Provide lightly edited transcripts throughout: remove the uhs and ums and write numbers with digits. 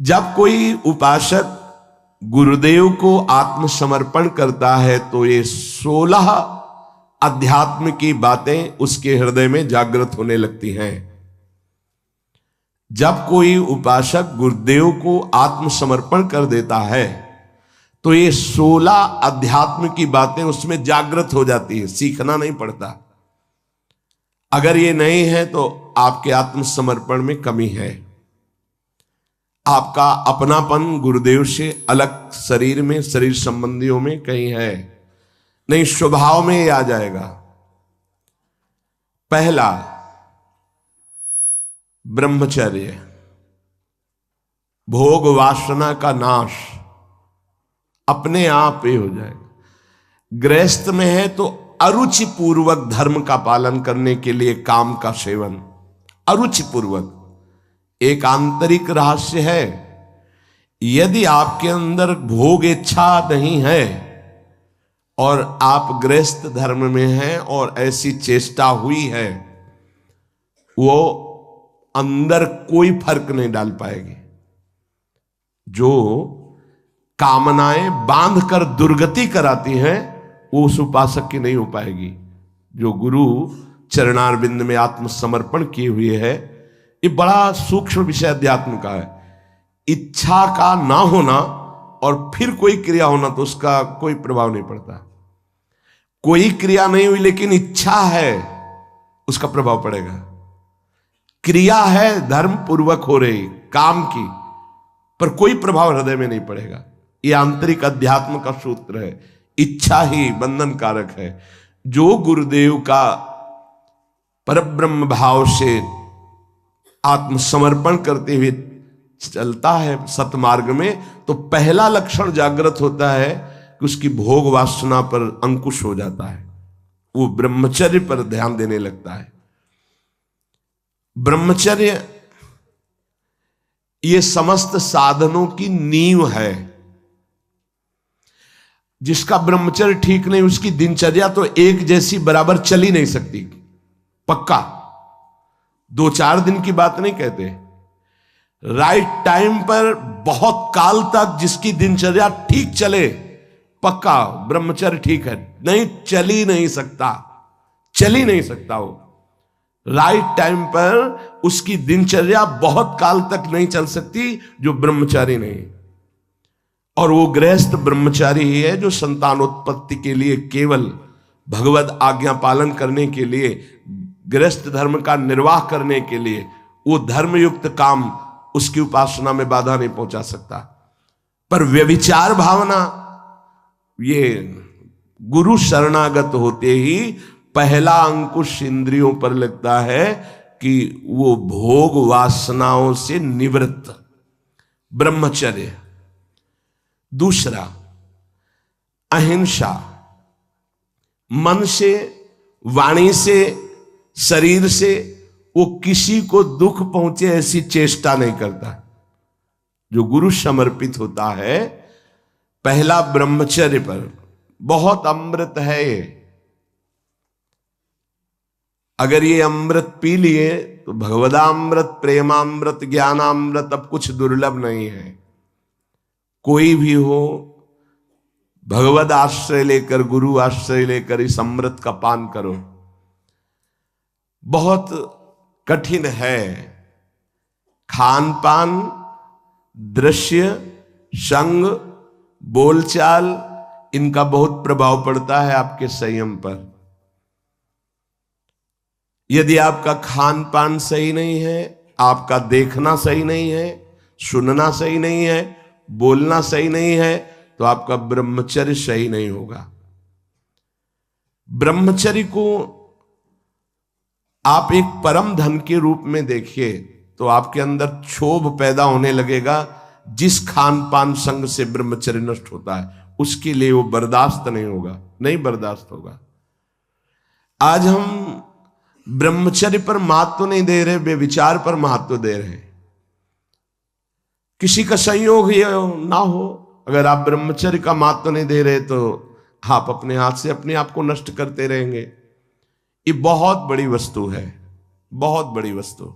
जब कोई उपासक गुरुदेव को आत्मसमर्पण करता है तो ये 16 अध्यात्म की बातें उसके हृदय में जागृत होने लगती हैं। जब कोई उपासक गुरुदेव को आत्मसमर्पण कर देता है तो ये 16 अध्यात्म की बातें उसमें जागृत हो जाती है, सीखना नहीं पड़ता। अगर ये नहीं है तो आपके आत्मसमर्पण में कमी है। आपका अपनापन गुरुदेव से अलग शरीर में, शरीर संबंधियों में कहीं है नहीं, स्वभाव में ही आ जाएगा। पहला, ब्रह्मचर्य, भोग वासना का नाश अपने आप ही हो जाएगा। गृहस्थ में है तो अरुचि पूर्वक धर्म का पालन करने के लिए काम का सेवन, अरुचि पूर्वक, एक आंतरिक रहस्य है। यदि आपके अंदर भोग इच्छा नहीं है और आप गृहस्थ धर्म में हैं और ऐसी चेष्टा हुई है, वो अंदर कोई फर्क नहीं डाल पाएगी। जो कामनाएं बांध कर दुर्गति कराती हैं वो उस उपासक की नहीं हो पाएगी। जो गुरु चरणारविंद में आत्मसमर्पण किए हुए है, ये बड़ा सूक्ष्म विषय अध्यात्म का है। इच्छा का ना होना और फिर कोई क्रिया होना तो उसका कोई प्रभाव नहीं पड़ता। कोई क्रिया नहीं हुई लेकिन इच्छा है, उसका प्रभाव पड़ेगा। क्रिया है धर्म पूर्वक हो रही काम की, पर कोई प्रभाव हृदय में नहीं पड़ेगा। यह आंतरिक अध्यात्म का सूत्र है। इच्छा ही बंधन कारक है। जो गुरुदेव का परब्रह्म भाव से आत्मसमर्पण करते हुए चलता है सतमार्ग में, तो पहला लक्षण जागृत होता है कि उसकी भोग वासना पर अंकुश हो जाता है। वो ब्रह्मचर्य पर ध्यान देने लगता है। ब्रह्मचर्य ये समस्त साधनों की नींव है। जिसका ब्रह्मचर्य ठीक नहीं, उसकी दिनचर्या तो एक जैसी बराबर चल ही नहीं सकती। पक्का 2-4 दिन की बात नहीं कहते। राइट टाइम पर बहुत काल तक जिसकी दिनचर्या ठीक चले, पक्का ब्रह्मचर्य ठीक है। नहीं, चल ही नहीं सकता, चल ही नहीं सकता। वो राइट टाइम पर उसकी दिनचर्या बहुत काल तक नहीं चल सकती जो ब्रह्मचारी नहीं। और वो गृहस्थ ब्रह्मचारी ही है जो संतानोत्पत्ति के लिए, केवल भगवत आज्ञा पालन करने के लिए, गृहस्थ धर्म का निर्वाह करने के लिए, वो धर्मयुक्त काम उसकी उपासना में बाधा नहीं पहुंचा सकता। पर व्यभिचार भावना, ये गुरु शरणागत होते ही पहला अंकुश इंद्रियों पर लगता है कि वो भोग वासनाओं से निवृत्त, ब्रह्मचर्य। दूसरा, अहिंसा, मन से, वाणी से, शरीर से वो किसी को दुख पहुंचे ऐसी चेष्टा नहीं करता। जो गुरु समर्पित होता है, पहला ब्रह्मचर्य पर, बहुत अमृत है ये। अगर ये अमृत पी लिए तो भगवदामृत, प्रेमामृत, ज्ञानामृत अब कुछ दुर्लभ नहीं है। कोई भी हो, भगवद आश्रय लेकर, गुरु आश्रय लेकर इस अमृत का पान करो। बहुत कठिन है। खान पान, दृश्य, संग, बोलचाल, इनका बहुत प्रभाव पड़ता है आपके संयम पर। यदि आपका खान पान सही नहीं है, आपका देखना सही नहीं है, सुनना सही नहीं है, बोलना सही नहीं है, तो आपका ब्रह्मचर्य सही नहीं होगा। ब्रह्मचर्य को आप एक परम धन के रूप में देखिए तो आपके अंदर क्षोभ पैदा होने लगेगा। जिस खान पान संग से ब्रह्मचर्य नष्ट होता है उसके लिए वो बर्दाश्त नहीं होगा, नहीं बर्दाश्त होगा। आज हम ब्रह्मचर्य पर महत्व नहीं दे रहे, बेविचार पर महत्व दे रहे हैं। किसी का संयोग ये ना हो, अगर आप ब्रह्मचर्य का महत्व नहीं दे रहे तो आप अपने हाथ से अपने आप को नष्ट करते रहेंगे। ये बहुत बड़ी वस्तु है, बहुत बड़ी वस्तु।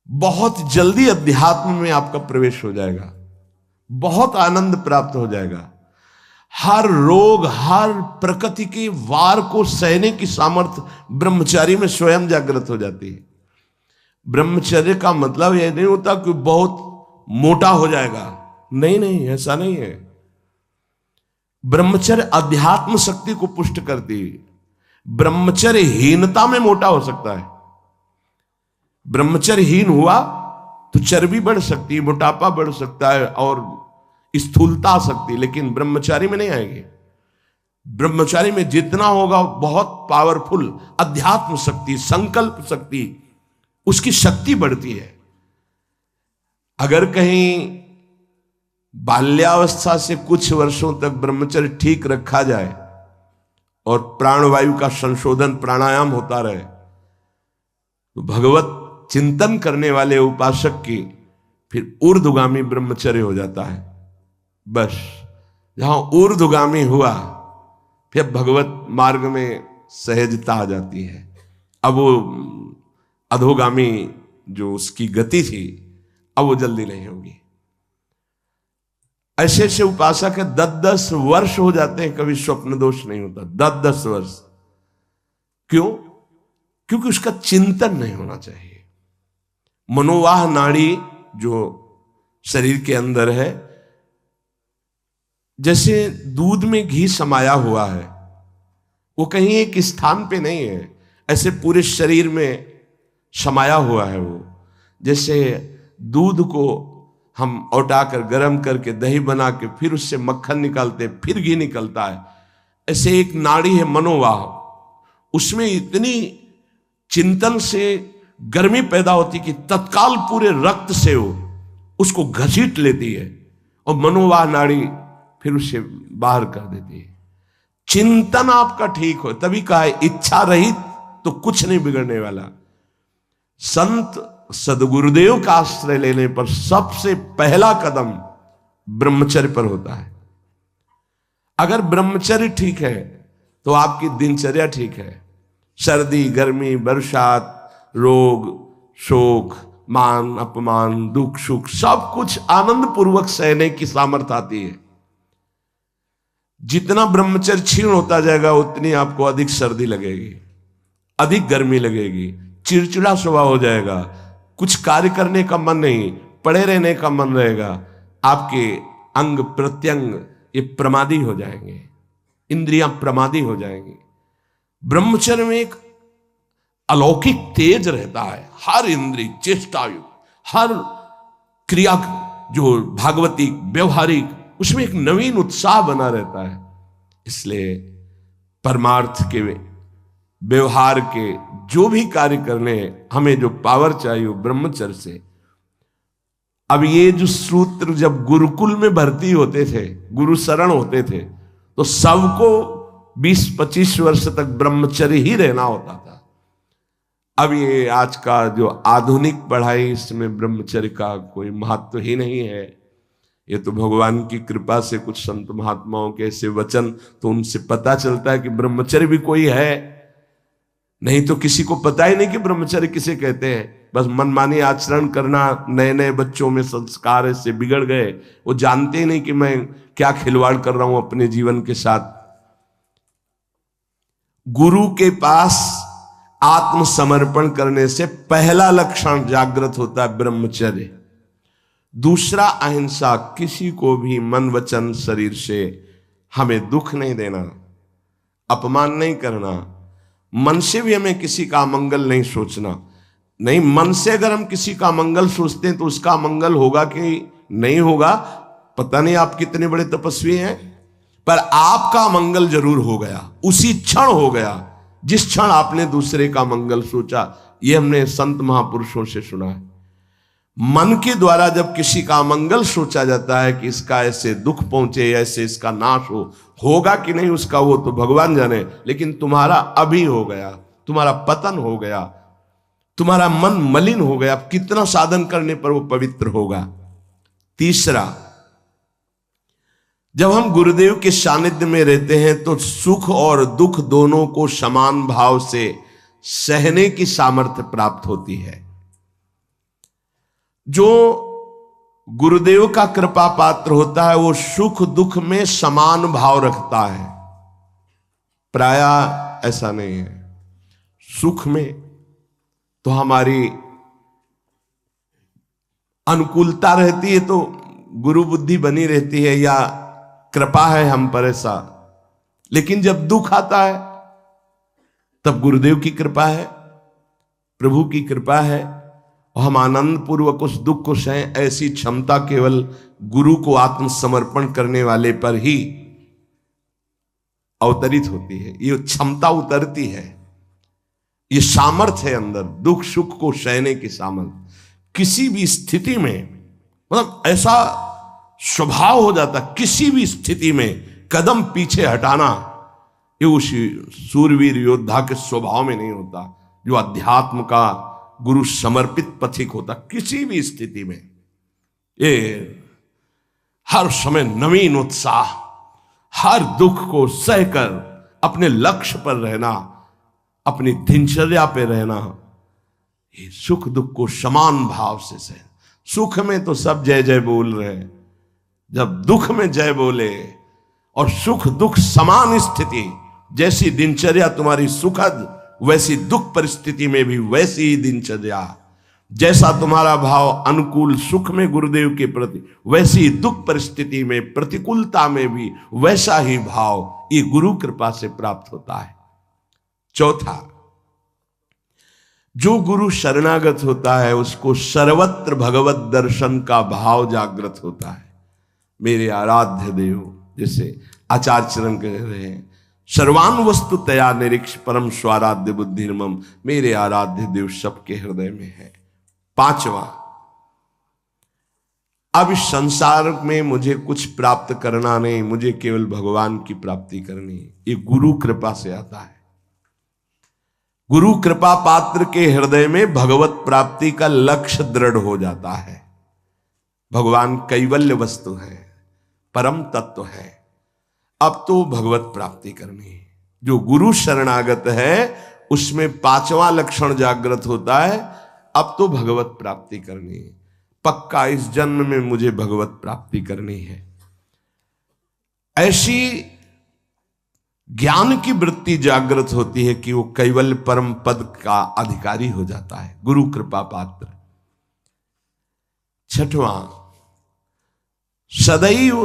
बहुत जल्दी अध्यात्म में आपका प्रवेश हो जाएगा, बहुत आनंद प्राप्त हो जाएगा। हर रोग, हर प्रकृति के वार को सहने की सामर्थ्य ब्रह्मचारी में स्वयं जागृत हो जाती है। ब्रह्मचर्य का मतलब यह नहीं होता कि बहुत मोटा हो जाएगा, नहीं नहीं, ऐसा नहीं है। ब्रह्मचर्य अध्यात्म शक्ति को पुष्ट करती है। ब्रह्मचर्यहीनता में मोटा हो सकता है। ब्रह्मचर्यहीन हुआ तो चर्बी बढ़ सकती है, मोटापा बढ़ सकता है और स्थूलता आ सकती है, लेकिन ब्रह्मचारी में नहीं आएगी। ब्रह्मचारी में जितना होगा बहुत पावरफुल अध्यात्म शक्ति, संकल्प शक्ति, उसकी शक्ति बढ़ती है। अगर कहीं बाल्यावस्था से कुछ वर्षों तक ब्रह्मचर्य ठीक रखा जाए और प्राणवायु का संशोधन प्राणायाम होता रहे तो भगवत चिंतन करने वाले उपासक की फिर ऊर्ध्वगामी ब्रह्मचर्य हो जाता है। बस जहां ऊर्ध्वगामी हुआ फिर भगवत मार्ग में सहजता आ जाती है। अब वो अधोगामी जो उसकी गति थी अब वो जल्दी नहीं होगी। ऐसे ऐसे उपासक है 10-10 वर्ष हो जाते हैं, कभी स्वप्न दोष नहीं होता। 10-10 वर्ष क्यों? क्योंकि उसका चिंतन नहीं होना चाहिए। मनोवाह नाड़ी जो शरीर के अंदर है, जैसे दूध में घी समाया हुआ है, वो कहीं एक स्थान पे नहीं है, ऐसे पूरे शरीर में समाया हुआ है। वो जैसे दूध को हम औटाकर गर्म करके दही बना के फिर उससे मक्खन निकालते, फिर घी निकलता है, ऐसे एक नाड़ी है मनोवाह, उसमें इतनी चिंतन से गर्मी पैदा होती कि तत्काल पूरे रक्त से वो उसको घसीट लेती है और मनोवाह नाड़ी फिर उसे बाहर कर देती है। चिंतन आपका ठीक हो, तभी कहा है इच्छा रहित तो कुछ नहीं बिगड़ने वाला। संत सदगुरुदेव का आश्रय लेने पर सबसे पहला कदम ब्रह्मचर्य पर होता है। अगर ब्रह्मचर्य ठीक है तो आपकी दिनचर्या ठीक है। सर्दी, गर्मी, बरसात, रोग, शोक, मान अपमान, दुख सुख, सब कुछ आनंद पूर्वक सहने की सामर्थ्य आती है। जितना ब्रह्मचर्य क्षीण होता जाएगा उतनी आपको अधिक सर्दी लगेगी, अधिक गर्मी लगेगी, चिड़चिड़ा स्वभाव हो जाएगा, कुछ कार्य करने का मन नहीं, पड़े रहने का मन रहेगा, आपके अंग प्रत्यंग ये प्रमादी हो जाएंगे, इंद्रियां प्रमादी हो जाएंगी। ब्रह्मचर्य में एक अलौकिक तेज रहता है। हर इंद्रिय, चेष्टायु, हर क्रिया जो भागवतिक व्यवहारिक, उसमें एक नवीन उत्साह बना रहता है। इसलिए परमार्थ के व्यवहार के जो भी कार्य करने हमें जो पावर चाहिए वो ब्रह्मचर्य से। अब ये जो सूत्र जब गुरुकुल में भर्ती होते थे, गुरु शरण होते थे, तो सबको 20-25 वर्ष तक ब्रह्मचर्य ही रहना होता था। अब ये आज का जो आधुनिक पढ़ाई, इसमें ब्रह्मचर्य का कोई महत्व ही नहीं है। ये तो भगवान की कृपा से कुछ संत महात्माओं के ऐसे वचन, तो उनसे पता चलता है कि ब्रह्मचर्य भी कोई है, नहीं तो किसी को पता ही नहीं कि ब्रह्मचर्य किसे कहते हैं। बस मनमानी आचरण करना, नए नए बच्चों में संस्कार ऐसे बिगड़ गए, वो जानते ही नहीं कि मैं क्या खिलवाड़ कर रहा हूं अपने जीवन के साथ। गुरु के पास आत्मसमर्पण करने से पहला लक्षण जागृत होता है ब्रह्मचर्य। दूसरा अहिंसा, किसी को भी मन वचन शरीर से हमें दुख नहीं देना, अपमान नहीं करना, मन से भी हमें किसी का मंगल नहीं सोचना। नहीं, मन से अगर हम किसी का मंगल सोचते हैं तो उसका मंगल होगा कि नहीं होगा पता नहीं, आप कितने बड़े तपस्वी हैं, पर आपका मंगल जरूर हो गया, उसी क्षण हो गया जिस क्षण आपने दूसरे का मंगल सोचा। यह हमने संत महापुरुषों से सुना है। मन के द्वारा जब किसी का मंगल सोचा जाता है कि इसका ऐसे दुख पहुंचे, ऐसे इसका नाश हो, होगा कि नहीं उसका वो तो भगवान जाने, लेकिन तुम्हारा अभी हो गया, तुम्हारा पतन हो गया, तुम्हारा मन मलिन हो गया। कितना साधन करने पर वो पवित्र होगा। तीसरा, जब हम गुरुदेव के सानिध्य में रहते हैं तो सुख और दुख दोनों को समान भाव से सहने की सामर्थ्य प्राप्त होती है। जो गुरुदेव का कृपा पात्र होता है वो सुख दुख में समान भाव रखता है। प्रायः ऐसा नहीं है। सुख में तो हमारी अनुकूलता रहती है, तो गुरु बुद्धि बनी रहती है या कृपा है हम पर ऐसा। लेकिन जब दुख आता है तब गुरुदेव की कृपा है, प्रभु की कृपा है, और हम आनंद पूर्वक उस दुख को सहें। ऐसी क्षमता केवल गुरु को आत्मसमर्पण करने वाले पर ही अवतरित होती है। ये क्षमता उतरती है, ये सामर्थ्य है अंदर, दुख सुख को सहने की सामर्थ्य। किसी भी स्थिति में, मतलब ऐसा स्वभाव हो जाता, किसी भी स्थिति में कदम पीछे हटाना, ये उस सूरवीर योद्धा के स्वभाव में नहीं होता जो अध्यात्म का गुरु समर्पित पथिक होता। किसी भी स्थिति में ये हर समय नवीन उत्साह, हर दुख को सहकर अपने लक्ष्य पर रहना, अपनी दिनचर्या पे रहना, ये सुख दुख को समान भाव से सह। सुख में तो सब जय जय बोल रहे हैं, जब दुख में जय बोले और सुख दुख समान स्थिति, जैसी दिनचर्या तुम्हारी सुखद वैसी दुख परिस्थिति में भी वैसी ही दिनचर्या, जैसा तुम्हारा भाव अनुकूल सुख में गुरुदेव के प्रति, वैसी दुख परिस्थिति में प्रतिकूलता में भी वैसा ही भाव ये गुरु कृपा से प्राप्त होता है। चौथा, जो गुरु शरणागत होता है उसको सर्वत्र भगवत दर्शन का भाव जागृत होता है। मेरे आराध्य देव, जैसे आचार्य चरण कह रहे हैं, सर्वान वस्तु तया निरीक्ष परम स्वाराध्य बुद्धिर्मम, मेरे आराध्य देव सबके हृदय में है। पांचवा, अब इस संसार में मुझे कुछ प्राप्त करना नहीं, मुझे केवल भगवान की प्राप्ति करनी है। ये गुरु कृपा से आता है। गुरु कृपा पात्र के हृदय में भगवत प्राप्ति का लक्ष्य दृढ़ हो जाता है। भगवान कैवल्य वस्तु है, परम तत्व है, अब तो भगवत प्राप्ति करनी है। जो गुरु शरणागत है उसमें पांचवा लक्षण जागृत होता है, अब तो भगवत प्राप्ति करनी है। पक्का इस जन्म में मुझे भगवत प्राप्ति करनी है। ऐसी ज्ञान की वृत्ति जागृत होती है कि वो कैवल्य परम पद का अधिकारी हो जाता है, गुरु कृपा पात्र। छठवां, सदैव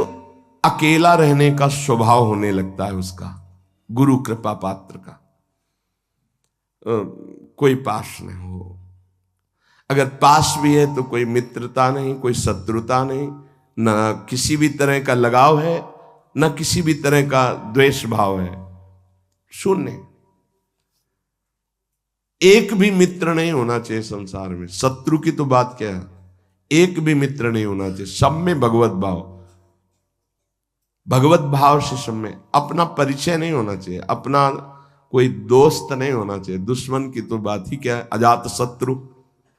अकेला रहने का स्वभाव होने लगता है उसका, गुरु कृपा पात्र का। कोई पास नहीं हो, अगर पास भी है तो कोई मित्रता नहीं, कोई शत्रुता नहीं, न किसी भी तरह का लगाव है, न किसी भी तरह का द्वेष भाव है, शून्य। एक भी मित्र नहीं होना चाहिए संसार में। शत्रु की तो बात क्या है, एक भी मित्र नहीं होना चाहिए। सब में भगवत भाव, भगवत भाव से सब में। अपना परिचय नहीं होना चाहिए, अपना कोई दोस्त नहीं होना चाहिए। दुश्मन की तो बात ही क्या है, अजात शत्रु,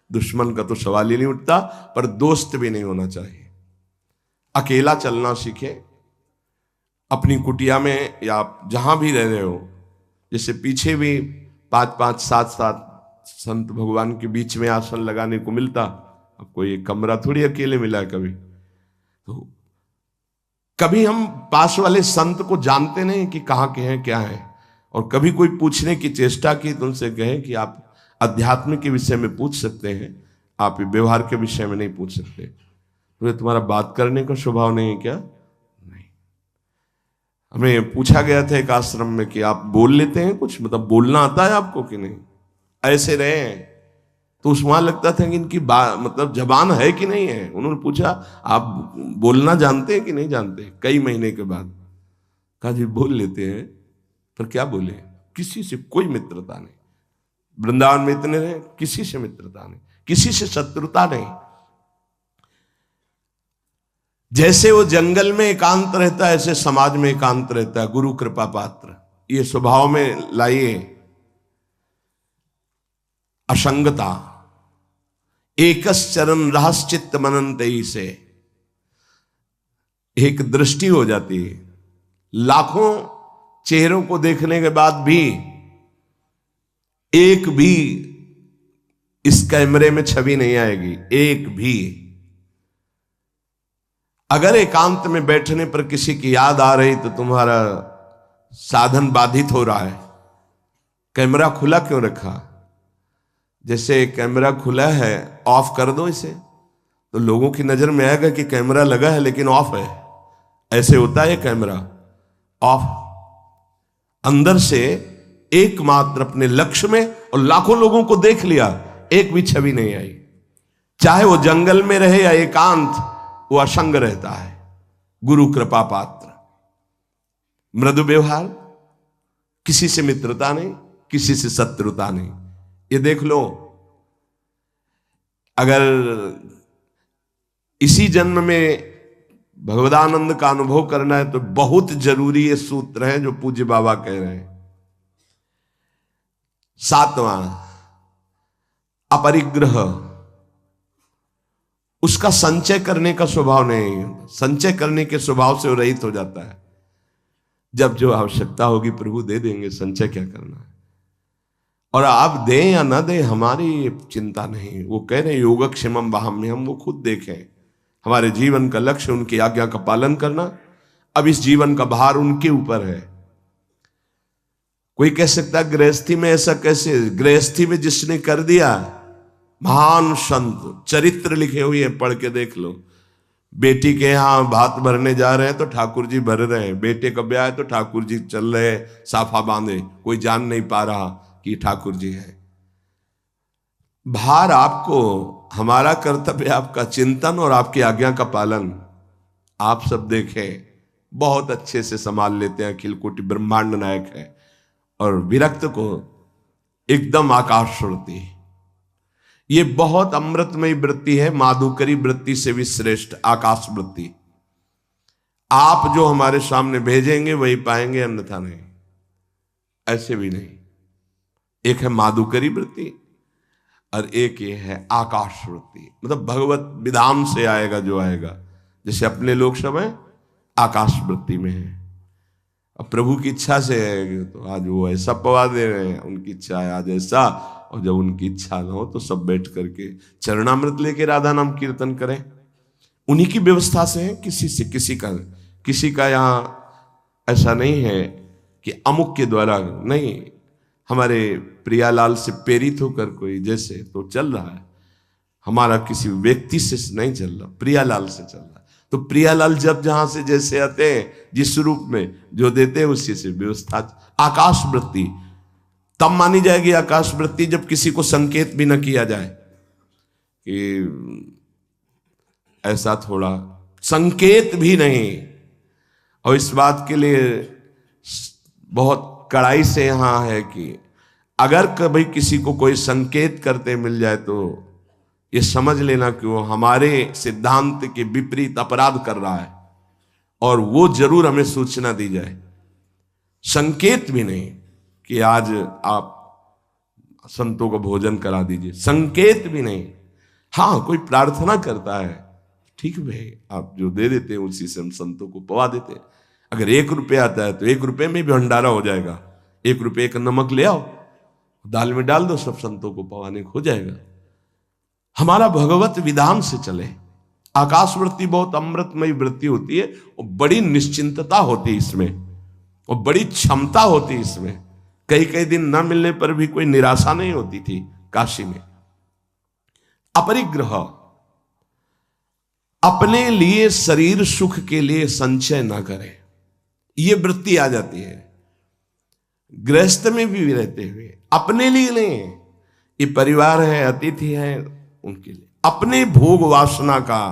दुश्मन का तो सवाल ही नहीं उठता, पर दोस्त भी नहीं होना चाहिए। अकेला चलना सीखे, अपनी कुटिया में या जहां भी रह रहे हो। जैसे पीछे भी 5-5, 7-7 संत भगवान के बीच में आसन लगाने को मिलता, अब कोई कमरा थोड़ी अकेले मिला है कभी। तो कभी हम पास वाले संत को जानते नहीं कि कहाँ के हैं क्या है, और कभी कोई पूछने की चेष्टा की तो उनसे कहें कि आप अध्यात्म के विषय में पूछ सकते हैं, आप व्यवहार के विषय में नहीं पूछ सकते। तो तुम्हारा बात करने का स्वभाव नहीं है क्या? नहीं। हमें पूछा गया था एक आश्रम में कि आप बोल लेते हैं कुछ, मतलब बोलना आता है आपको कि नहीं? ऐसे रहे हैं तो उसमें लगता था कि इनकी मतलब जबान है कि नहीं है। उन्होंने पूछा आप बोलना जानते हैं कि नहीं जानते? कई महीने के बाद कहा जी बोल लेते हैं, पर क्या बोले? किसी से कोई मित्रता नहीं। वृंदावन में इतने रहे, किसी से मित्रता नहीं, किसी से शत्रुता नहीं। जैसे वो जंगल में एकांत रहता है ऐसे समाज में एकांत रहता है। गुरु कृपा पात्र ये स्वभाव में लाइए असंगता। एकस चरण रहस्चित्त मनंतई से एक दृष्टि हो जाती है। लाखों चेहरों को देखने के बाद भी एक भी इस कैमरे में छवि नहीं आएगी एक भी। अगर एकांत में बैठने पर किसी की याद आ रही तो तुम्हारा साधन बाधित हो रहा है। कैमरा खुला क्यों रखा? जैसे कैमरा खुला है, ऑफ कर दो इसे तो लोगों की नजर में आएगा कि कैमरा लगा है लेकिन ऑफ है। ऐसे होता है कैमरा ऑफ। अंदर से एकमात्र अपने लक्ष्य में, और लाखों लोगों को देख लिया, एक भी छवि नहीं आई। चाहे वो जंगल में रहे या एकांत, वो असंग रहता है। गुरु कृपा पात्र, मृदु व्यवहार, किसी से मित्रता नहीं, किसी से शत्रुता नहीं। ये देख लो, अगर इसी जन्म में भगवदानंद का अनुभव करना है तो बहुत जरूरी ये सूत्र है जो पूज्य बाबा कह रहे हैं। 7वां, अपरिग्रह। उसका संचय करने का स्वभाव नहीं, संचय करने के स्वभाव से वो रहित हो जाता है। जब जो आवश्यकता होगी प्रभु दे देंगे, संचय क्या करना है। और आप दें या ना दें हमारी चिंता नहीं। वो कह रहे योगक्षेमम वहाम्यहम्, वो खुद देखें। हमारे जीवन का लक्ष्य उनकी आज्ञा का पालन करना। अब इस जीवन का भार उनके ऊपर है। कोई कह सकता है गृहस्थी में ऐसा कैसे? गृहस्थी में जिसने कर दिया, महान संत चरित्र लिखे हुए हैं, पढ़ के देख लो। बेटी के यहां भात भरने जा रहे हैं तो ठाकुर जी भर रहे हैं। बेटे का ब्याह है तो ठाकुर जी चल रहे हैं साफा बांधे, कोई जान नहीं पा रहा कि ठाकुर जी है। भार आपको, हमारा कर्तव्य आपका चिंतन और आपकी आज्ञा का पालन। आप सब देखें, बहुत अच्छे से संभाल लेते हैं, अखिल कोटि ब्रह्मांड नायक है। और विरक्त को एकदम आकाश छोड़ती। ये बहुत अमृतमयी वृत्ति है, माधुकरी वृत्ति से भी श्रेष्ठ आकाश वृत्ति। आप जो हमारे सामने भेजेंगे वही पाएंगे, अन्यथा नहीं। ऐसे भी नहीं। एक है माधुकरी वृत्ति और एक ये है आकाश वृत्ति, मतलब भगवत विधान से आएगा जो आएगा। जैसे अपने लोग सब हैं आकाश वृत्ति में है, अब प्रभु की इच्छा से है तो आज वो ऐसा पवा दे रहे हैं, उनकी इच्छा है आज ऐसा। और जब उनकी इच्छा ना हो तो सब बैठ करके चरणामृत लेके राधा नाम कीर्तन करें। उन्हीं की व्यवस्था से है, किसी से किसी का यहाँ ऐसा नहीं है कि अमुक के द्वारा नहीं। हमारे प्रियालाल से प्रेरित होकर कोई जैसे तो चल रहा है, हमारा किसी व्यक्ति से नहीं चल रहा, प्रियालाल से चल रहा है। तो प्रियालाल जब जहां से जैसे आते हैं, जिस रूप में जो देते हैं उसी से व्यवस्था। आकाश वृत्ति तब मानी जाएगी आकाश वृत्ति जब किसी को संकेत भी न किया जाए कि ऐसा, थोड़ा संकेत भी नहीं। और इस बात के लिए बहुत कड़ाई से यहां है कि अगर कभी किसी को कोई संकेत करते मिल जाए तो ये समझ लेना कि वो हमारे सिद्धांत के विपरीत अपराध कर रहा है, और वो जरूर हमें सूचना दी जाए। संकेत भी नहीं कि आज आप संतों को भोजन करा दीजिए, संकेत भी नहीं। हाँ, कोई प्रार्थना करता है, ठीक भाई, आप जो दे देते हैं उसी से हम संतों को पवा देते हैं। अगर 1 रुपया आता है तो 1 रुपये में भी भंडारा हो जाएगा। 1 रुपये का नमक ले आओ, दाल में डाल दो, सब संतों को पवाने हो जाएगा। हमारा भगवत विधान से चले। आकाश वृत्ति बहुत अमृतमयी वृत्ति होती है, और बड़ी निश्चिंतता होती है इसमें, और बड़ी क्षमता होती है इसमें। कई दिन न मिलने पर भी कोई निराशा नहीं होती थी काशी में। अपरिग्रह, अपने लिए शरीर सुख के लिए संचय ना करें, ये वृत्ति आ जाती है। गृहस्थ में भी रहते हुए अपने लिए नहीं, ये परिवार है, अतिथि है, उनके लिए अपने भोग वासना का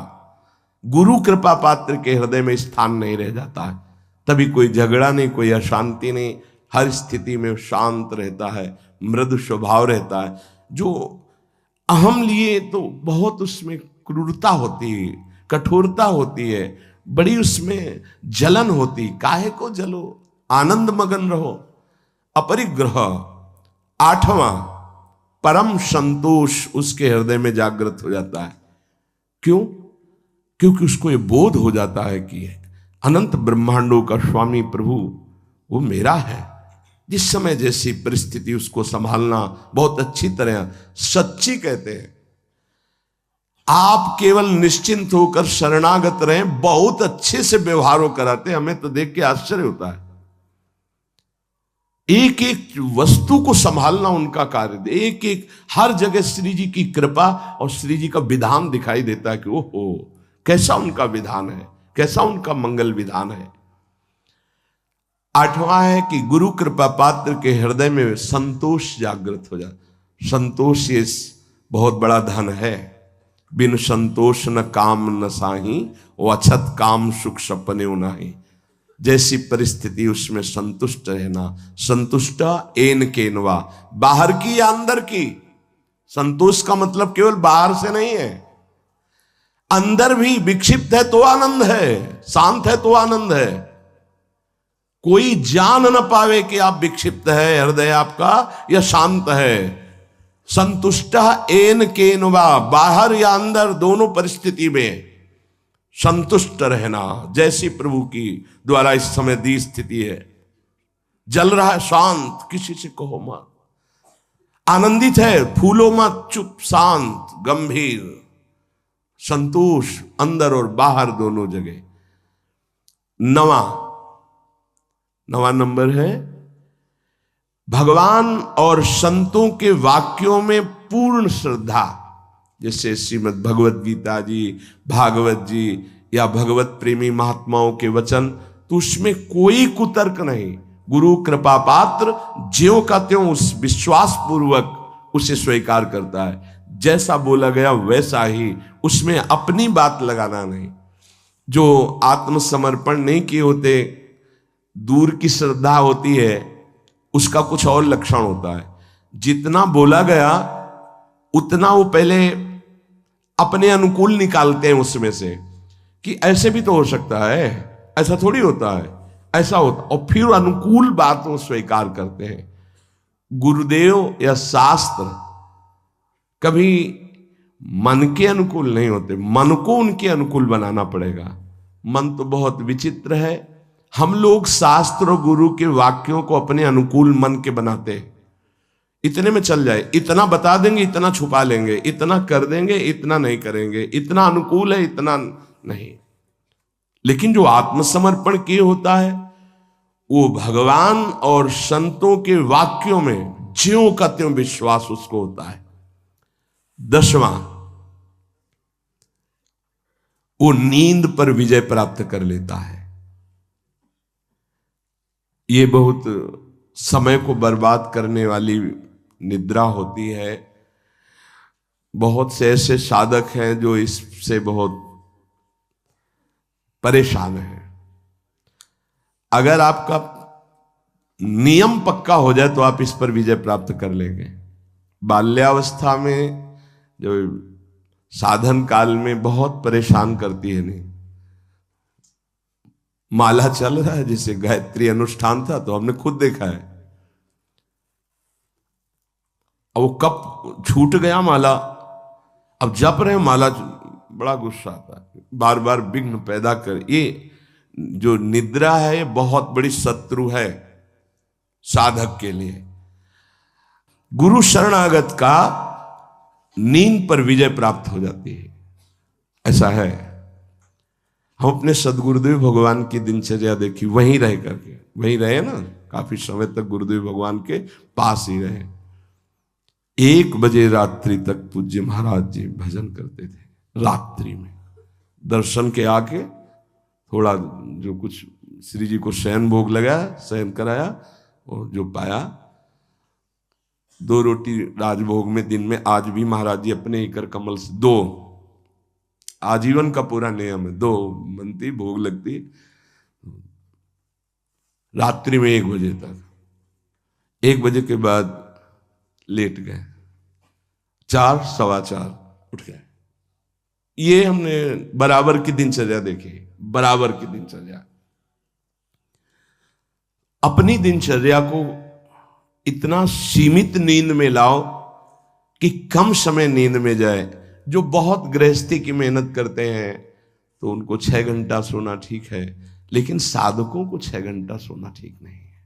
गुरु कृपा पात्र के हृदय में स्थान नहीं रह जाता है। तभी कोई झगड़ा नहीं, कोई अशांति नहीं, हर स्थिति में शांत रहता है, मृदु स्वभाव रहता है। जो अहम लिए तो बहुत उसमें क्रूरता होती है, कठोरता होती है, बड़ी उसमें जलन होती। काहे को जलो, आनंद मगन रहो। अपरिग्रह। 8वां, परम संतोष उसके हृदय में जागृत हो जाता है। क्यों? क्योंकि उसको ये बोध हो जाता है कि अनंत ब्रह्मांडों का स्वामी प्रभु वो मेरा है, जिस समय जैसी परिस्थिति उसको संभालना बहुत अच्छी तरह। सच्ची कहते हैं, आप केवल निश्चिंत होकर शरणागत रहें, बहुत अच्छे से व्यवहार कराते। हमें तो देख के आश्चर्य होता है। एक एक वस्तु को संभालना उनका कार्य, एक एक हर जगह श्री जी की कृपा और श्री जी का विधान दिखाई देता है कि ओहो कैसा उनका विधान है, कैसा उनका मंगल विधान है। आठवां है कि गुरु कृपा पात्र के हृदय में संतोष जागृत हो जाए। संतोष ये बहुत बड़ा धन है। बिन संतोष न काम न साही, वो अछत काम सुख सपने नाही। जैसी परिस्थिति उसमें संतुष्ट रहना। संतुष्ट एन केनवा, बाहर की या अंदर की। संतोष का मतलब केवल बाहर से नहीं है, अंदर भी विक्षिप्त है तो आनंद है, शांत है तो आनंद है। कोई जान न पावे कि आप विक्षिप्त है, हृदय आपका या शांत है। संतुष्ट एन केनवा, बाहर या अंदर दोनों परिस्थिति में संतुष्ट रहना। जैसी प्रभु की द्वारा इस समय दी स्थिति है, जल रहा है शांत, किसी से कहो मत, आनंदित है फूलो मत, चुप शांत गंभीर, संतोष अंदर और बाहर दोनों जगह। नवा नंबर है भगवान और संतों के वाक्यों में पूर्ण श्रद्धा। जैसे श्रीमद् भगवत गीता जी, भागवत जी या भगवत प्रेमी महात्माओं के वचन, तो उसमें कोई कुतर्क नहीं। गुरु कृपा पात्र ज्यों का त्यों उस विश्वास पूर्वक उसे स्वीकार करता है। जैसा बोला गया वैसा ही, उसमें अपनी बात लगाना नहीं। जो आत्मसमर्पण नहीं किए होते, दूर की श्रद्धा होती है, उसका कुछ और लक्षण होता है। जितना बोला गया उतना वो पहले अपने अनुकूल निकालते हैं उसमें से, कि ऐसे भी तो हो सकता है, ऐसा थोड़ी होता है, ऐसा होता, और फिर अनुकूल बात वो स्वीकार करते हैं। गुरुदेव या शास्त्र कभी मन के अनुकूल नहीं होते, मन को उनके अनुकूल बनाना पड़ेगा। मन तो बहुत विचित्र है। हम लोग शास्त्र और गुरु के वाक्यों को अपने अनुकूल मन के बनाते हैं। इतने में चल जाए, इतना बता देंगे, इतना छुपा लेंगे, इतना कर देंगे, इतना नहीं करेंगे, इतना अनुकूल है, इतना नहीं। लेकिन जो आत्मसमर्पण किए होता है, वो भगवान और संतों के वाक्यों में ज्यों का त्यों विश्वास उसको होता है। 10वां, वो नींद पर विजय प्राप्त कर लेता है। ये बहुत समय को बर्बाद करने वाली निद्रा होती है। बहुत से ऐसे साधक हैं जो इससे बहुत परेशान हैं। अगर आपका नियम पक्का हो जाए तो आप इस पर विजय प्राप्त कर लेंगे। बाल्यावस्था में जो साधन काल में बहुत परेशान करती है। नहीं, माला चल रहा है, जैसे गायत्री अनुष्ठान था तो हमने खुद देखा है, अब वो कब छूट गया माला, अब जप रहे माला, बड़ा गुस्सा आता है, बार बार विघ्न पैदा कर। ये जो निद्रा है, ये बहुत बड़ी शत्रु है साधक के लिए। गुरु शरणागत का नींद पर विजय प्राप्त हो जाती है, ऐसा है। हम अपने सदगुरुदेव भगवान की दिनचर्या देखी, वहीं रह करके, वहीं रहे ना, काफी समय तक गुरुदेव भगवान के पास ही रहे। 1 बजे रात्रि तक पूज्य महाराज जी भजन करते थे। रात्रि में दर्शन के आके थोड़ा जो कुछ श्री जी को शयन भोग लगाया, शयन कराया, और जो पाया 2 रोटी राजभोग में दिन में। आज भी महाराज जी अपने इकर कमल से 2, आजीवन का पूरा नियम है, 2 बनती, भोग लगती। रात्रि में 1 बजे तक, 1 बजे के बाद लेट गए, 4, 4:15 उठ गए। ये हमने बराबर की दिनचर्या देखी, बराबर की दिनचर्या। अपनी दिनचर्या को इतना सीमित नींद में लाओ कि कम समय नींद में जाए। जो बहुत गृहस्थी की मेहनत करते हैं तो उनको 6 घंटा सोना ठीक है, लेकिन साधकों को 6 घंटा सोना ठीक नहीं है।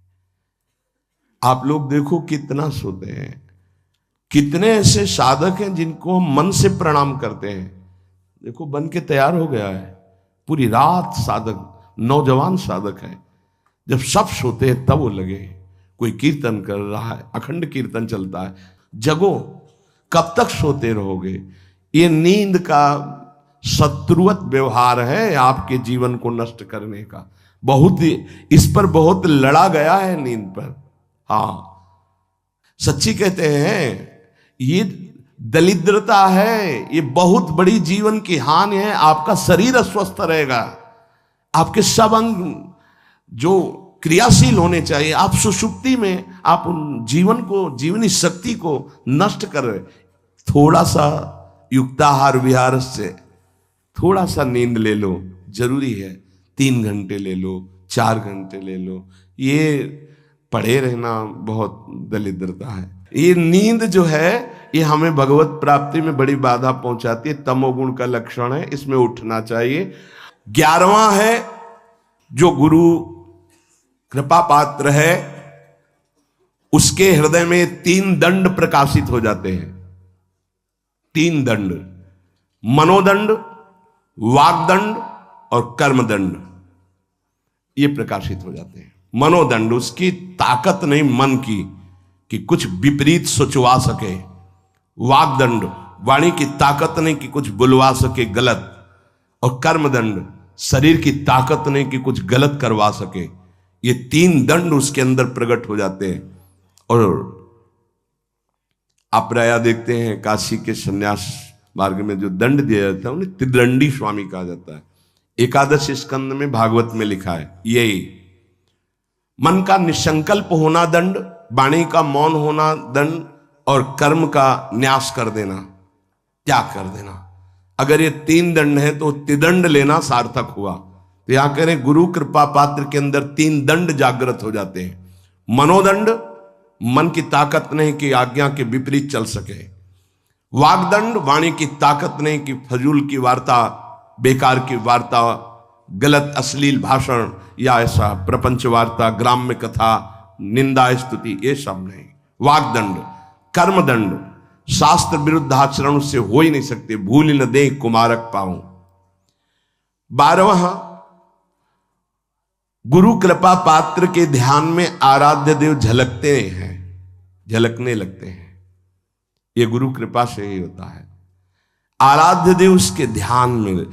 आप लोग देखो कितना सोते हैं। कितने ऐसे साधक हैं जिनको हम मन से प्रणाम करते हैं। देखो बन के तैयार हो गया है, पूरी रात साधक, नौजवान साधक है। जब सब सोते हैं तब वो लगे, कोई कीर्तन कर रहा है, अखंड कीर्तन चलता है। जगो, कब तक सोते रहोगे? ये नींद का शत्रुवत व्यवहार है आपके जीवन को नष्ट करने का। बहुत इस पर बहुत लड़ा गया है, नींद पर। हाँ, सच्ची कहते हैं, ये दरिद्रता है, ये बहुत बड़ी जीवन की हानि है। आपका शरीर अस्वस्थ रहेगा, आपके सब अंग जो क्रियाशील होने चाहिए, आप सुषुप्ति में आप उन जीवन को, जीवनी शक्ति को नष्ट कर रहे। थोड़ा सा युक्ताहार विहार से थोड़ा सा नींद ले लो, जरूरी है। 3 घंटे ले लो, 4 घंटे ले लो। ये पड़े रहना बहुत दरिद्रता है। ये नींद जो है ये हमें भगवत प्राप्ति में बड़ी बाधा पहुंचाती है, तमोगुण का लक्षण है, इसमें उठना चाहिए। 11वां है, जो गुरु कृपा पात्र है उसके हृदय में 3 दंड प्रकाशित हो जाते हैं। 3 दंड, मनोदंड, वागदंड और कर्मदंड, ये प्रकाशित हो जाते हैं। मनोदंड, उसकी ताकत नहीं मन की कि कुछ विपरीत सोचवा सके। वागदंड, वाणी की ताकत नहीं कि कुछ बुलवा सके गलत। और कर्मदंड, शरीर की ताकत नहीं कि कुछ गलत करवा सके। ये 3 दंड उसके अंदर प्रकट हो जाते हैं। और आप प्राय देखते हैं काशी के संन्यास मार्ग में जो दंड दिया जाता है उन्हें त्रिदंडी स्वामी कहा जाता है। एकादश स्कंद में भागवत में लिखा है यही। मन का निसंकल्प होना दंड, वाणी का मौन होना दंड, और कर्म का न्यास कर देना, त्याग कर देना। अगर ये 3 दंड है तो त्रिदंड लेना सार्थक हुआ। तो यहां कह रहे गुरु कृपा पात्र के अंदर 3 दंड जागृत हो जाते हैं। मनोदंड, मन की ताकत नहीं कि आज्ञा के विपरीत चल सके। वागदंड, वाणी की ताकत नहीं कि फजूल की वार्ता, बेकार की वार्ता, गलत अश्लील भाषण या ऐसा प्रपंच वार्ता, ग्राम्य कथा, निंदा स्तुति, ये सब नहीं। वागदंड। कर्मदंड, शास्त्र विरुद्ध आचरण उससे हो ही नहीं सकते, भूल न दे कुमारक पाऊं। 12वां, गुरु कृपा पात्र के ध्यान में आराध्य देव झलकते हैं, झलकने लगते हैं। ये गुरु कृपा से ही होता है। आराध्य देव उसके ध्यान में,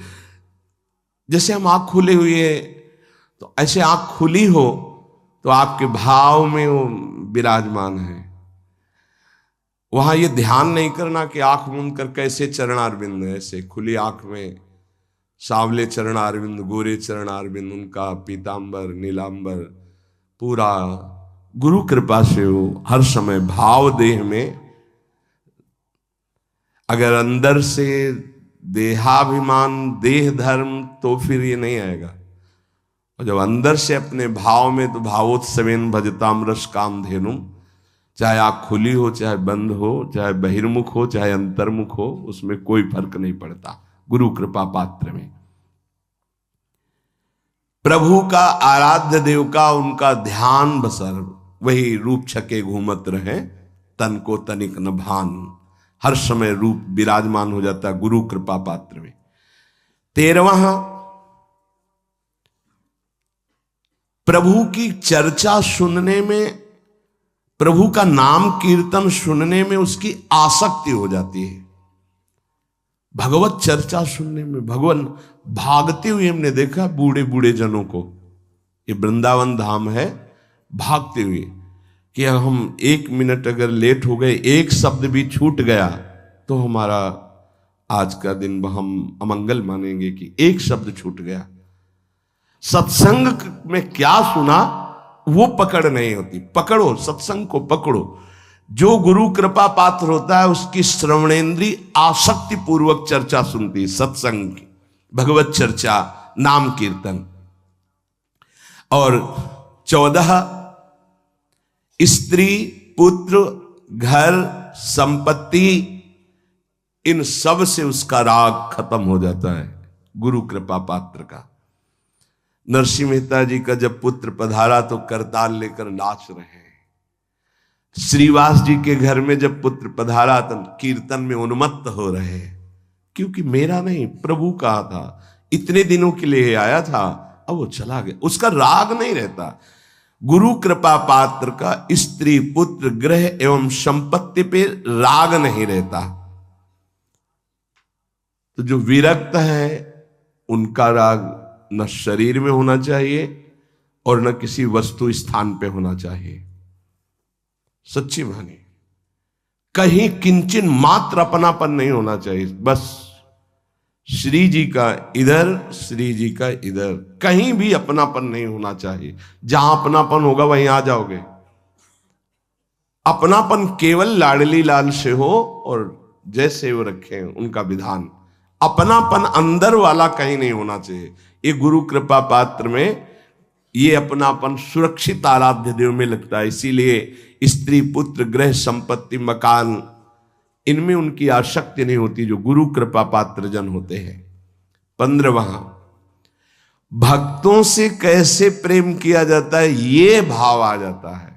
जैसे हम आंख खुले हुए तो ऐसे आंख खुली हो तो आपके भाव में वो विराजमान है। वहां ये ध्यान नहीं करना कि आंख मूंद कर कैसे चरणारविंद, ऐसे खुली आंख में सांवले चरणारविंद, गोरे चरणारविंद, उनका पीतांबर नीलांबर पूरा गुरु कृपा से हो हर समय भाव देह में। अगर अंदर से देहाभिमान, देह धर्म, तो फिर ये नहीं आएगा। और जब अंदर से अपने भाव में, तो भावोत्सवेन भजताम रस काम धेनुम, चाहे आँख खुली हो, चाहे बंद हो, चाहे बहिर्मुख हो, चाहे अंतर्मुख हो, उसमें कोई फर्क नहीं पड़ता। गुरु कृपा पात्र में प्रभु का, आराध्य देव का, उनका ध्यान बसर वही रूप छके घूमत रहे, तन को तनिक न भान। हर समय रूप विराजमान हो जाता है गुरु कृपा पात्र में। 13वां, प्रभु की चर्चा सुनने में, प्रभु का नाम कीर्तन सुनने में उसकी आसक्ति हो जाती है। भगवत चर्चा सुनने में, भगवान भागते हुए हमने देखा बूढ़े बूढ़े जनों को। ये वृंदावन धाम है, भागते हुए कि हम 1 मिनट अगर लेट हो गए, एक शब्द भी छूट गया तो हमारा आज का दिन हम अमंगल मानेंगे कि एक शब्द छूट गया। सत्संग में क्या सुना वो पकड़ नहीं होती। पकड़ो, सत्संग को पकड़ो। जो गुरु कृपा पात्र होता है उसकी श्रवणेन्द्री आसक्ति पूर्वक चर्चा सुनती है, सत्संग की, भगवत चर्चा, नाम कीर्तन। और 14, स्त्री, पुत्र, घर, संपत्ति, इन सब से उसका राग खत्म हो जाता है गुरु कृपा पात्र का। नरसिंह मेहता जी का जब पुत्र पधारा तो करताल लेकर नाच रहे हैं, श्रीवास जी के घर में जब पुत्र पधारा तो कीर्तन में उन्मत्त हो रहे, क्योंकि मेरा नहीं प्रभु कहा था, इतने दिनों के लिए आया था, अब वो चला गया। उसका राग नहीं रहता। गुरु कृपा पात्र का स्त्री पुत्र ग्रह एवं संपत्ति पे राग नहीं रहता। तो जो विरक्त है उनका राग न शरीर में होना चाहिए और न किसी वस्तु स्थान पे होना चाहिए। सच्ची माने कहीं किंचन मात्र अपनापन नहीं होना चाहिए। बस श्री जी का इधर, श्री जी का इधर, कहीं भी अपनापन नहीं होना चाहिए। जहां अपनापन होगा वहीं आ जाओगे। अपनापन केवल लाडली लाल से हो और जैसे वो रखे उनका विधान। अपनापन अंदर वाला कहीं नहीं होना चाहिए। ये गुरु कृपा पात्र में ये अपनापन सुरक्षित आराध्य देव में लगता है। इसीलिए स्त्री पुत्र ग्रह संपत्ति मकान इनमें उनकी आसक्ति नहीं होती जो गुरु कृपा पात्र जन होते हैं। 15वां, भक्तों से कैसे प्रेम किया जाता है ये भाव आ जाता है।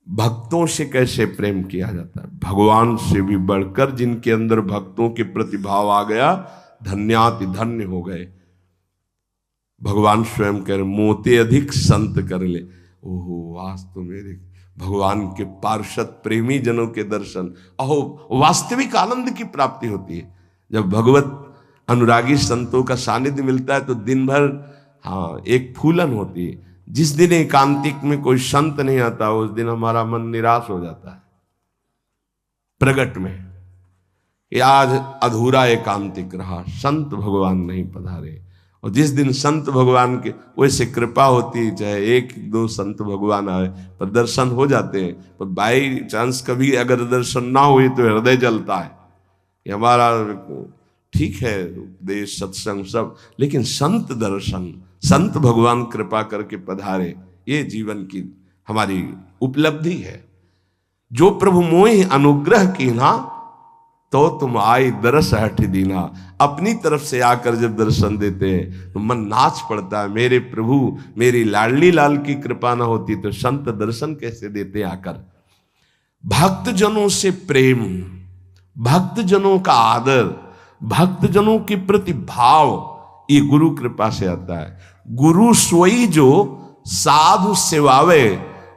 भक्तों से कैसे प्रेम किया जाता है? भगवान से भी बढ़कर जिनके अंदर भक्तों के प्रति भाव आ गया, धन्याति धन्य हो गए। भगवान स्वयं कह रहे मोते अधिक संत कर ले। ओहो, आज तो मेरे भगवान के पार्षद प्रेमी जनों के दर्शन, अहो वास्तविक आनंद की प्राप्ति होती है। जब भगवत अनुरागी संतों का सानिध्य मिलता है तो दिन भर एक फूलन होती है। जिस दिन एकांतिक में कोई संत नहीं आता उस दिन हमारा मन निराश हो जाता है। प्रगट में कि आज अधूरा एकांतिक रहा, संत भगवान नहीं पधारे। और जिस दिन संत भगवान के वैसे कृपा होती है, चाहे एक दो संत भगवान आए पर दर्शन हो जाते हैं, पर बाई चांस कभी अगर दर्शन ना हुए तो हृदय जलता है कि हमारा ठीक है देश सत्संग सब, लेकिन संत दर्शन, संत भगवान कृपा करके पधारे, ये जीवन की हमारी उपलब्धि है। जो प्रभु मोहि अनुग्रह कीन्हा तो तुम आई दरस हठ दीना। अपनी तरफ से आकर जब दर्शन देते हैं तो मन नाच पड़ता है, मेरे प्रभु मेरी लाडली लाल की कृपा ना होती तो संत दर्शन कैसे देते आकर। भक्तजनों से प्रेम, भक्तजनों का आदर, भक्तजनों के प्रति भाव, ये गुरु कृपा से आता है। गुरु सोई जो साधु सेवावे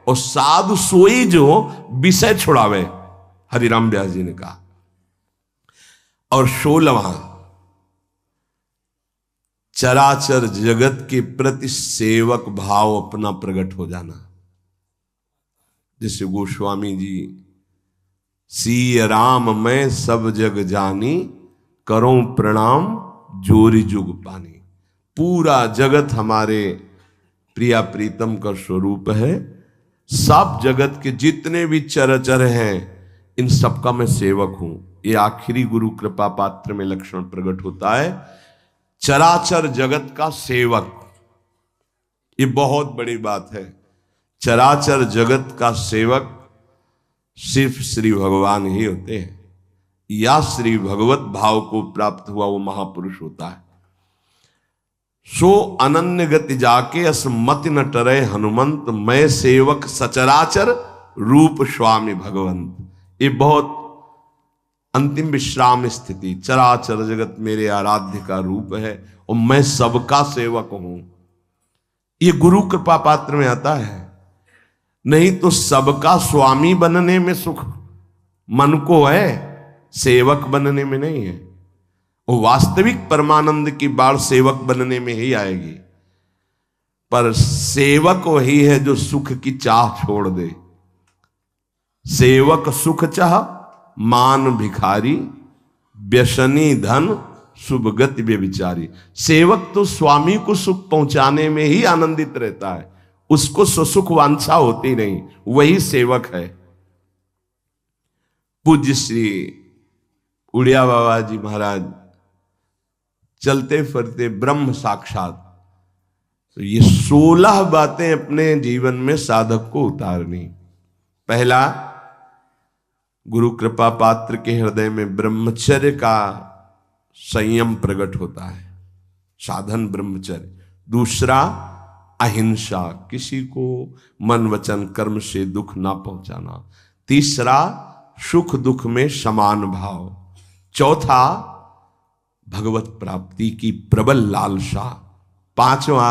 और साधु सोई जो विषय छुड़ावे, हरिराम व्यास जी ने कहा। और 16वां, चराचर जगत के प्रति सेवक भाव अपना प्रकट हो जाना। जैसे गोस्वामी जी, सीय राम मैं सब जग जानी, करो प्रणाम जोरी जुग पानी। पूरा जगत हमारे प्रिया प्रीतम का स्वरूप है। सब जगत के जितने भी चराचर हैं इन सबका मैं सेवक हूं। ये आखिरी गुरु कृपा पात्र में लक्षण प्रकट होता है, चराचर जगत का सेवक। ये बहुत बड़ी बात है। चराचर जगत का सेवक सिर्फ श्री भगवान ही होते हैं, या श्री भगवत भाव को प्राप्त हुआ वो महापुरुष होता है। सो अनन्य गति जाके असमति न टरे हनुमंत, मैं सेवक सचराचर रूप स्वामी भगवंत। ये बहुत अंतिम विश्राम स्थिति, चराचर जगत मेरे आराध्य का रूप है और मैं सबका सेवक हूं। ये गुरु कृपा पात्र में आता है। नहीं तो सबका स्वामी बनने में सुख मन को है, सेवक बनने में नहीं है। और वास्तविक परमानंद की बाढ़ सेवक बनने में ही आएगी। पर सेवक वही है जो सुख की चाह छोड़ दे। सेवक सुख चाह मान भिखारी, व्यसनी धन शुभ गति व्यभिचारी। सेवक तो स्वामी को सुख पहुंचाने में ही आनंदित रहता है, उसको सुख वांछा होती नहीं, वही सेवक है। पूज्य श्री उड़िया बाबा जी महाराज चलते फिरते ब्रह्म साक्षात। तो ये 16 बातें अपने जीवन में साधक को उतारनी। पहला, गुरु कृपा पात्र के हृदय में ब्रह्मचर्य का संयम प्रकट होता है, साधन ब्रह्मचर्य। दूसरा, अहिंसा, किसी को मन वचन कर्म से दुख ना पहुंचाना। तीसरा, सुख दुख में समान भाव। चौथा, भगवत प्राप्ति की प्रबल लालसा। पांचवा,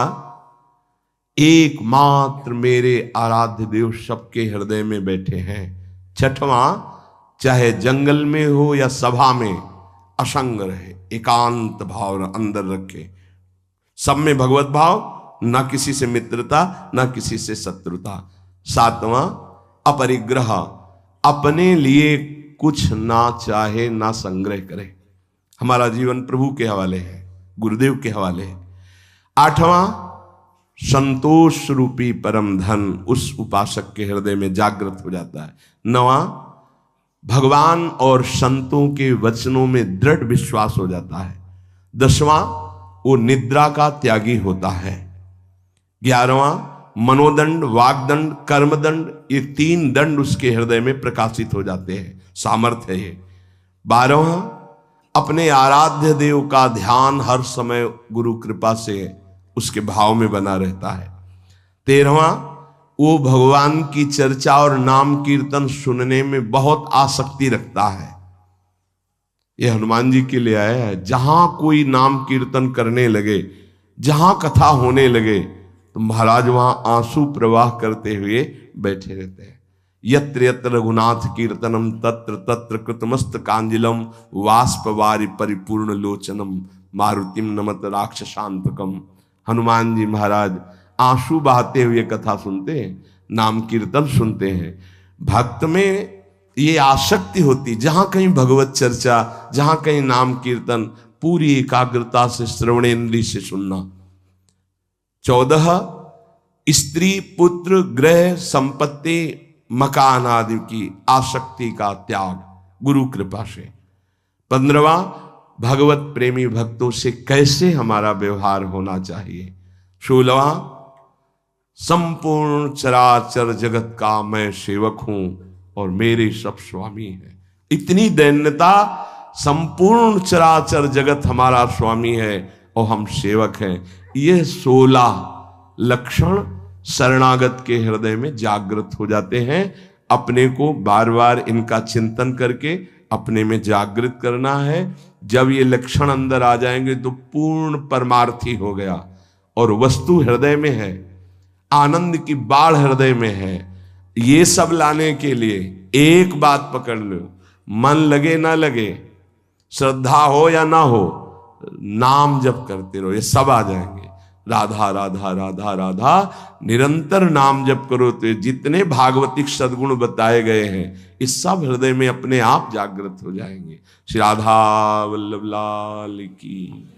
एकमात्र मेरे आराध्य देव सबके हृदय में बैठे हैं। छठवां, चाहे जंगल में हो या सभा में असंग रहे, एकांत भाव अंदर रखे, सब में भगवत भाव, ना किसी से मित्रता ना किसी से शत्रुता। सातवां, अपरिग्रह, अपने लिए कुछ ना चाहे ना संग्रह करे। हमारा जीवन प्रभु के हवाले है, गुरुदेव के हवाले है। आठवां, संतोष रूपी परम धन उस उपासक के हृदय में जागृत हो जाता है। नवां, भगवान और संतों के वचनों में दृढ़ विश्वास हो जाता है। दसवां, वो निद्रा का त्यागी होता है। 11वां, मनोदंड, वागदंड, कर्मदंड, ये 3 दंड उसके हृदय में प्रकाशित हो जाते हैं, सामर्थ्य है ये। 12वां, अपने आराध्य देव का ध्यान हर समय गुरु कृपा से उसके भाव में बना रहता है। 13वां, वो भगवान की चर्चा और नाम कीर्तन सुनने में बहुत आसक्ति रखता है। ये हनुमान जी के लिए आया है। जहां कोई नाम कीर्तन करने लगे, जहां कथा होने लगे, तो महाराज वहां आंसू प्रवाह करते हुए बैठे रहते हैं। यत्र यत्र रघुनाथ कीर्तनम तत्र तत्र कृतमस्त कांजिलम वाष्पवारि परिपूर्ण लोचनम मारुतिम नमत राक्षसांतकम। हनुमान जी महाराज आंसू बहाते हुए कथा सुनते हैं, नाम कीर्तन सुनते हैं। भक्त में ये आसक्ति होती, जहां कहीं भगवत चर्चा, जहां कहीं नाम कीर्तन, पूरी एकाग्रता से श्रवणेन्द्रिय से सुनना। 14, स्त्री पुत्र गृह संपत्ति मकान आदि की आसक्ति का त्याग गुरु कृपा से। 15वां, भगवत प्रेमी भक्तों से कैसे हमारा व्यवहार होना चाहिए। 16वां, संपूर्ण चराचर जगत का मैं सेवक हूं और मेरे सब स्वामी हैं। इतनी दैन्यता, संपूर्ण चराचर जगत हमारा स्वामी है और हम सेवक हैं। यह 16 लक्षण शरणागत के हृदय में जागृत हो जाते हैं। अपने को बार बार इनका चिंतन करके अपने में जागृत करना है। जब ये लक्षण अंदर आ जाएंगे तो पूर्ण परमार्थी हो गया और वस्तु हृदय में है, आनंद की बाढ़ हृदय में है। ये सब लाने के लिए एक बात पकड़ लो, मन लगे ना लगे, श्रद्धा हो या ना हो, नाम जप करते रहो, ये सब आ जाएंगे। राधा राधा राधा राधा निरंतर नाम जप करो तो जितने भागवतिक सद्गुण बताए गए हैं इस सब हृदय में अपने आप जागृत हो जाएंगे। श्री राधा वल्लभ लाल की।